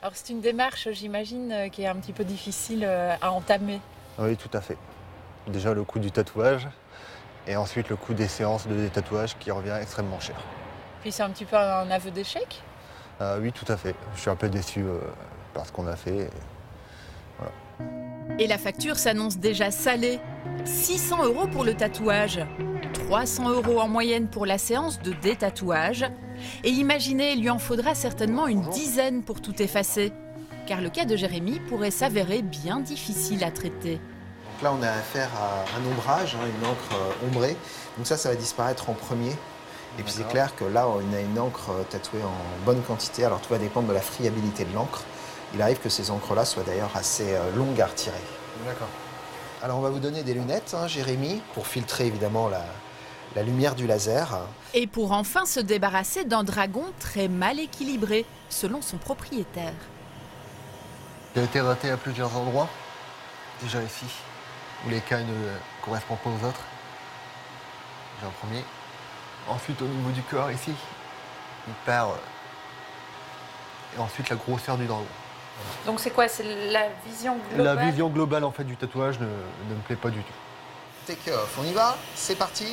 Alors c'est une démarche, j'imagine, qui est un petit peu difficile à entamer. Oui, tout à fait. Déjà le coût du tatouage et ensuite le coût des séances de détatouage qui revient extrêmement cher. Puis c'est un petit peu un aveu d'échec. Oui, tout à fait. Je suis un peu déçu par ce qu'on a fait. Et la facture s'annonce déjà salée. 600 € pour le tatouage, 300 € en moyenne pour la séance de détatouage. Et imaginez, il lui en faudra certainement une dizaine pour tout effacer. Car le cas de Jérémy pourrait s'avérer bien difficile à traiter. Donc là, on a affaire à un ombrage, une encre ombrée. Donc ça va disparaître en premier. Et puis c'est clair que là, on a une encre tatouée en bonne quantité. Alors tout va dépendre de la friabilité de l'encre. Il arrive que ces encres-là soient d'ailleurs assez longues à retirer. D'accord. Alors on va vous donner des lunettes, Jérémy, pour filtrer évidemment la lumière du laser. Et pour enfin se débarrasser d'un dragon très mal équilibré, selon son propriétaire. Il a été raté à plusieurs endroits. Déjà ici, où les cailles ne correspondent pas aux autres. Déjà en premier. Ensuite au niveau du corps ici, il perd. Et ensuite la grosseur du dragon. Donc c'est quoi? C'est la vision globale? La vision globale en fait du tatouage ne me plaît pas du tout. Take off, on y va? C'est parti.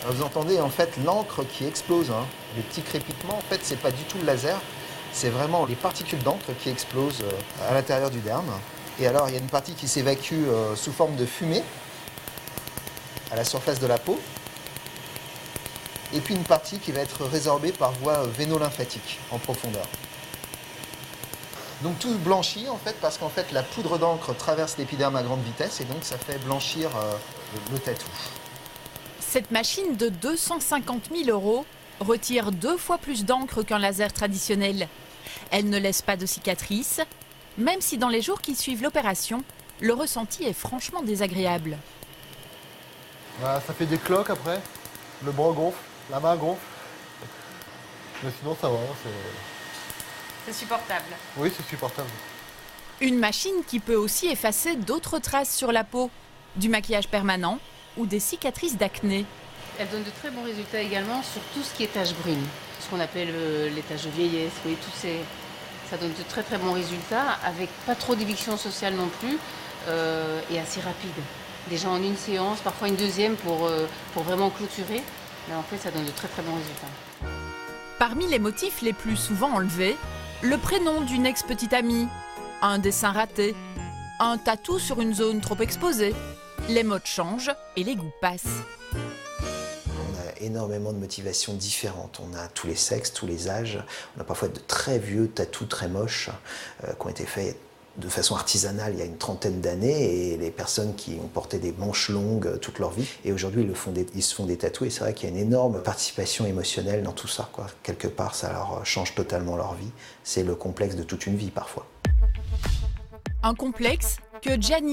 Alors, vous entendez en fait l'encre qui explose, les petits crépitements. En fait, c'est pas du tout le laser, c'est vraiment les particules d'encre qui explosent à l'intérieur du derme. Et alors, il y a une partie qui s'évacue sous forme de fumée à la surface de la peau. Et puis une partie qui va être résorbée par voie véno-lymphatique en profondeur. Donc tout blanchit en fait parce qu'en fait la poudre d'encre traverse l'épiderme à grande vitesse et donc ça fait blanchir le tatou. Cette machine de 250 000 € retire 2 fois plus d'encre qu'un laser traditionnel. Elle ne laisse pas de cicatrices, même si dans les jours qui suivent l'opération, le ressenti est franchement désagréable. Voilà, ça fait des cloques après, le bras gonfle, la main gonfle. Mais sinon ça va, C'est supportable. Oui, c'est supportable. Une machine qui peut aussi effacer d'autres traces sur la peau, du maquillage permanent ou des cicatrices d'acné. Elle donne de très bons résultats également sur tout ce qui est taches brunes, ce qu'on appelle les taches de vieillesse. Oui, ça donne de très très bons résultats avec pas trop d'éviction sociale non plus et assez rapide. Déjà en une séance, parfois une deuxième pour vraiment clôturer. Mais en fait, ça donne de très très bons résultats. Parmi les motifs les plus souvent enlevés, le prénom d'une ex-petite amie, un dessin raté, un tatou sur une zone trop exposée. Les modes changent et les goûts passent. On a énormément de motivations différentes. On a tous les sexes, tous les âges. On a parfois de très vieux tatous très moches qui ont été faits de façon artisanale il y a une trentaine d'années et les personnes qui ont porté des manches longues toute leur vie. Et aujourd'hui, ils se font des tatous et c'est vrai qu'il y a une énorme participation émotionnelle dans tout ça, quoi. Quelque part, ça leur change totalement leur vie. C'est le complexe de toute une vie parfois. Un complexe que Gianni